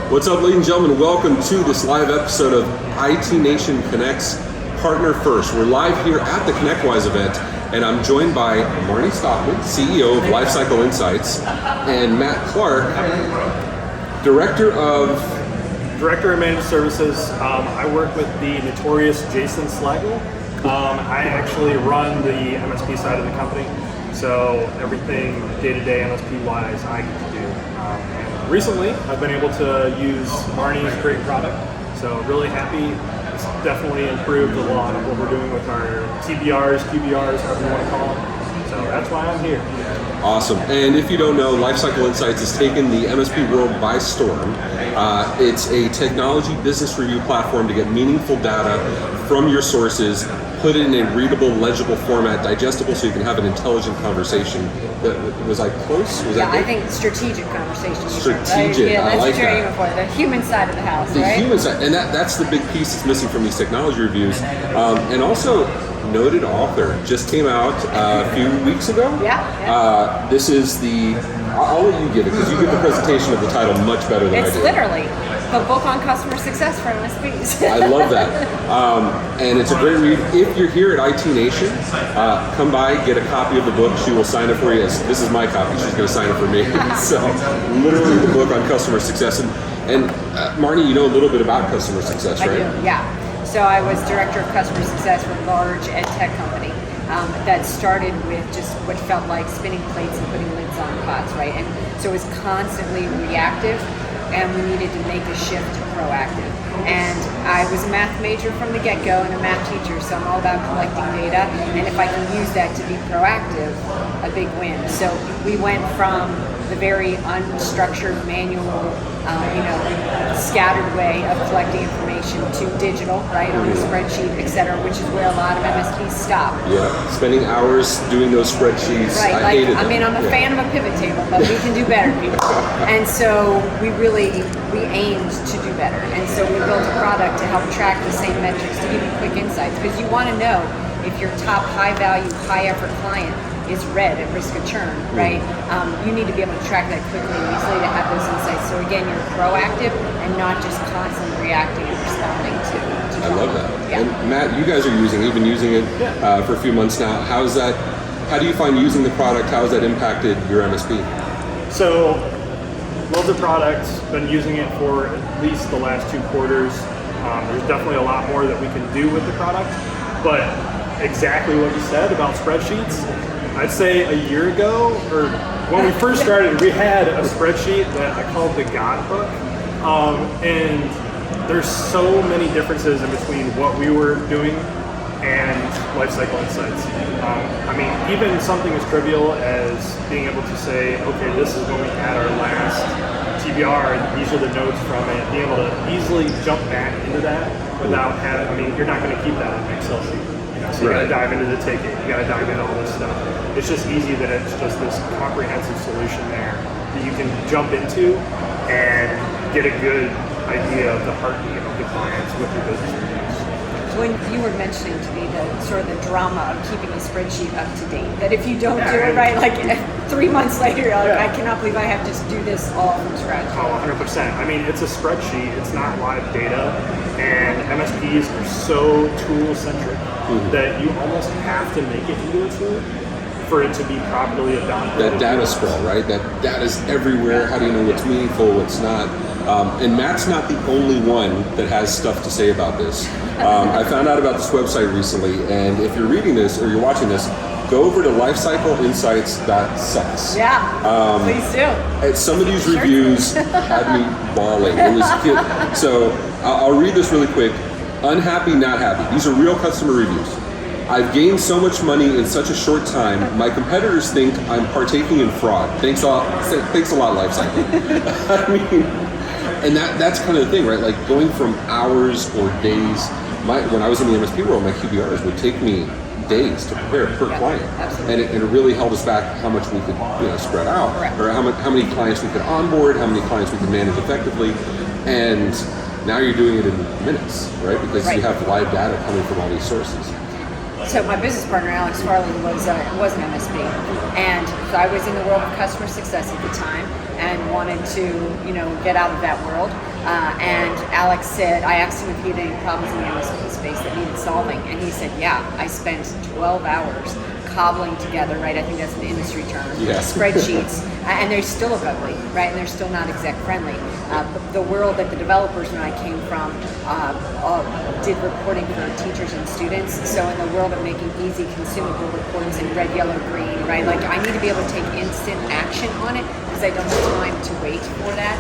What's up, ladies and gentlemen? Welcome to this live episode of IT Nation Connects Partner First. We're live here at the ConnectWise event, and I'm joined by Marnie Stockman, CEO of Lifecycle Insights, and Matt Clark, Director of Managed Services. I work with the notorious Jason Slagle. I actually run the MSP side of the company, so everything day-to-day MSP-wise I get to do. And recently, I've been able to use Marnie's great product, so really happy. It's definitely improved a lot of what we're doing with our TBRs, QBRs, however you want to call them. So that's why I'm here. Awesome. And if you don't know, Lifecycle Insights has taken the MSP world by storm. It's a technology business review platform to get meaningful data from your sources, put it in a readable, legible format, digestible, so you can have an intelligent conversation. Was I close? Was I think strategic conversation. Strategic, Yeah, I like that's what you're that. aiming for, the human side of the house, The right? human side, and that's the big piece that's missing from these technology reviews. And also, noted author just came out a few weeks ago. Yeah. This is I'll let you give it, because you give the presentation of the title much better than I It's do. literally the book on customer success for MSPs. I love that. And it's a great read. If you're here at IT Nation, come by, get a copy of the book. She will sign it for you. This is my copy. She's going to sign it for me. So literally the book on customer success. And Marnie, you know a little bit about customer success, right? I do, yeah. So I was director of customer success for a large ed tech company that started with just what felt like spinning plates and putting lids on pots, right? And so it was constantly reactive, and we needed to make a shift to proactive. And I was a math major from the get-go and a math teacher, so I'm all about collecting data, and if I can use that to be proactive, a big win. So we went from the very unstructured, manual, scattered way of collecting information to digital, right, on a spreadsheet, et cetera, which is where a lot of MSPs stop. Yeah, spending hours doing those spreadsheets. Right, I hated them. I'm a fan of a pivot table, but we can do better, people. And so we aimed to do better. And so we built a product to help track the same metrics to give you quick insights, because you want to know if your top high-value, high-effort client is red at risk of churn, right? You need to be able to track that quickly and easily to have those insights. So again, you're proactive and not just constantly reacting and responding to I love that. Yeah. And Matt, you guys you've been using it for a few months now. How do you find using the product? How has that impacted your MSP? So, love the product, been using it for at least the last 2 quarters. There's definitely a lot more that we can do with the product, but exactly what you said about spreadsheets, I'd say a year ago, or when we first started, we had a spreadsheet that I called the God Book, and there's so many differences in between what we were doing and Lifecycle Insights. Even something as trivial as being able to say, okay, this is when we had our last TBR, and these are the notes from it, being able to easily jump back into that without having, you're not going to keep that in an Excel sheet. So you got to dive into the ticket, you got to dive into all this stuff. It's just easy that it's just this comprehensive solution there that you can jump into and get a good idea of the heartbeat of the clients with your business reviews. When you were mentioning to me the sort of the drama of keeping a spreadsheet up to date, that if you don't do it right, like 3 months later, you're like, I cannot believe I have to do this all from scratch. Oh, 100%. It's a spreadsheet, it's not live data, and MSPs are so tool-centric that you almost have to make it into a tool for it to be properly adopted. That data sprawl, right? That data's everywhere. How do you know what's meaningful, what's not? And Matt's not the only one that has stuff to say about this. I found out about this website recently, and if you're reading this or you're watching this, go over to lifecycleinsights.sucks. Yeah, please do. And some of these reviews had me bawling. So I'll read this really quick. Unhappy, not happy. These are real customer reviews. I've gained so much money in such a short time. My competitors think I'm partaking in fraud. Thanks a lot, Lifecycle. And that's kind of the thing, right? Like going from hours or days. When I was in the MSP world, my QBRs would take me days to prepare per client, and it really held us back how much we could spread out, or how many clients we could onboard, how many clients we could manage effectively, and now you're doing it in minutes, right? Because you have live data coming from all these sources. So my business partner, Alex Farley, was an MSP, and so I was in the world of customer success at the time and wanted to, get out of that world. And Alex said, I asked him if he had any problems in the MSP space that needed solving, and he said, yeah, I spent 12 hours cobbling together, right? I think that's an industry term. Yeah. Spreadsheets, and they still look ugly, right? And they're still not exec friendly. The world that the developers and I came from did reporting for teachers and students. So in the world of making easy consumable reports in red, yellow, green, right? Like I need to be able to take instant action on it because I don't have time to wait for that.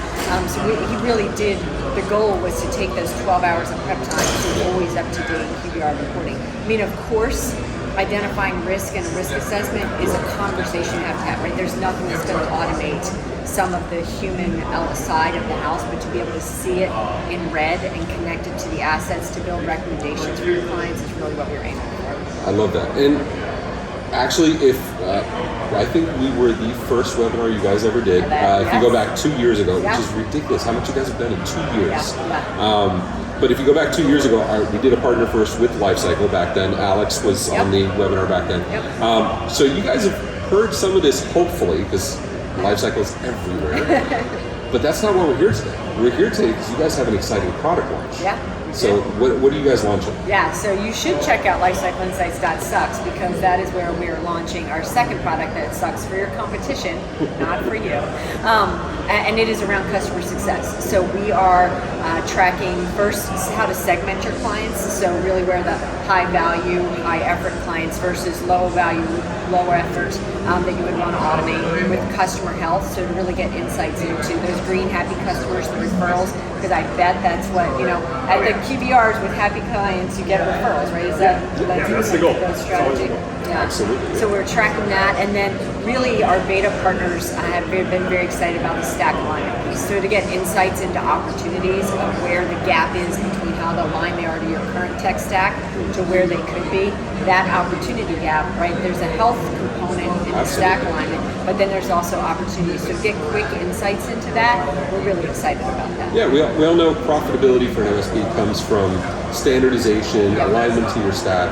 So he really did. The goal was to take those 12 hours of prep time to always up-to-date QBR reporting. I mean, of course, identifying risk and risk assessment is a conversation you have to have, right? There's nothing that's going to automate some of the human side of the house, but to be able to see it in red and connect it to the assets to build recommendations for your clients is really what we're aiming for. I love that. And actually, if I think we were the first webinar you guys ever did. If you go back 2 years ago, which is ridiculous how much you guys have done in 2 years. But if you go back 2 years ago, we did a partner first with Lifecycle back then. Alex was on the webinar back then. So you guys have heard some of this, hopefully, because Lifecycle is everywhere. But that's not why we're here today. We're here today because you guys have an exciting product launch. So what are you guys launching? Yeah, so you should check out lifecycleinsights.sucks because that is where we are launching our second product that sucks for your competition, not for you. And it is around customer success. So we are tracking first how to segment your clients. So really where the high value, high effort clients versus low value, low effort that you would want to automate with customer health. So to really get insights into those green happy customers, the referrals, because I bet that's what, at the QBRs with happy clients, you get referrals, right? Is that's the goal. Strategy? Yeah. Absolutely. So we're tracking that, and then really our beta partners have been very excited about the stack alignment piece. So to get insights into opportunities of where the gap is between how the line they are to your current tech stack to where they could be, that opportunity gap, right? There's a health component in the stack alignment, but then there's also opportunities. So get quick insights into that. We're really excited about that. Yeah, we all know profitability for an MSP comes from standardization, alignment to your stack,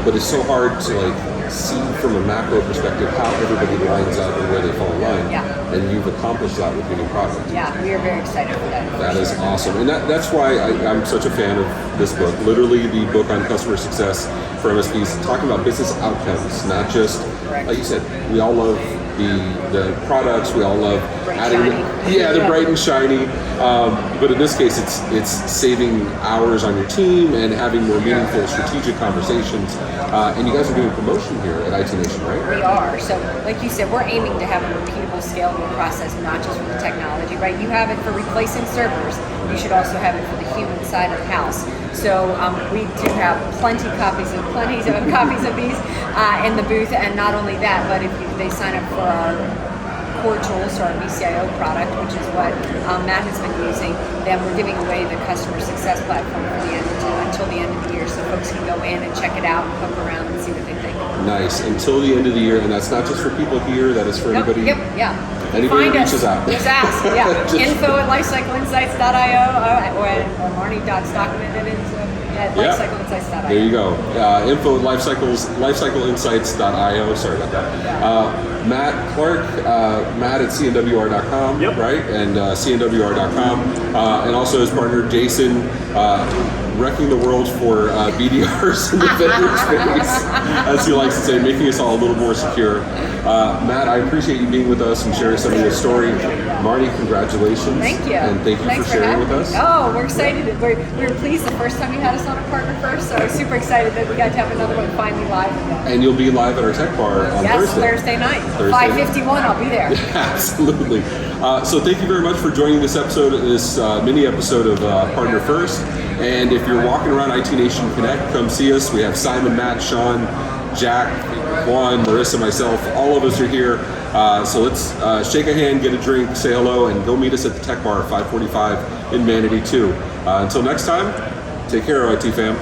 but it's so hard to see from a macro perspective how everybody lines up and where they fall in line. And you've accomplished that with your new product. Yeah, we are very excited for that. That is awesome. And that's why I'm such a fan of this book. Literally the book on customer success for MSPs, talking about business outcomes, not just, like you said, we all love the products, we all love adding the bright and shiny. But in this case, it's saving hours on your team and having more meaningful strategic conversations. And you guys are doing promotion here at IT Nation, right? We are. So, like you said, we're aiming to have a repeatable, scalable process, not just for the technology, right? You have it for replacing servers. You should also have it for the human side of the house. So we do have plenty of copies of these in the booth, and not only that, but if they sign up for our core tools, so our BCIO product, which is what Matt has been using, then we're giving away the customer success platform for until the end of the year, so folks can go in and check it out and poke around and see what they think. Nice. Until the end of the year, and that's not just for people here, that is for anybody. Anybody reaches out. Just ask. Info at lifecycleinsights.io or Marnie.stockman at lifecycleinsights.io. There you go. Info at lifecycleinsights.io. Sorry about that. Matt Clark, Matt at cnwr.com, right? And cnwr.com. And also his partner, Jason, wrecking the world for BDRs in the vendor space, as he likes to say, making us all a little more secure. Matt, I appreciate you being with us and sharing some of your story. Marnie, congratulations. Thank you. And thank you for sharing with us. Oh, we're excited. We were pleased the first time you had us on a partner first, so I'm super excited that we got to have another one finally live again. And you'll be live at our tech bar on Thursday. Thursday night. 5:51, I'll be there. Absolutely. So thank you very much for joining this episode, this mini episode of Partner First. And if you're walking around IT Nation Connect, come see us. We have Simon, Matt, Sean, Jack, Juan, Marissa, myself, all of us are here. So let's shake a hand, get a drink, say hello, and go meet us at the Tech Bar, 545 in Manatee 2. Until next time, take care, IT fam.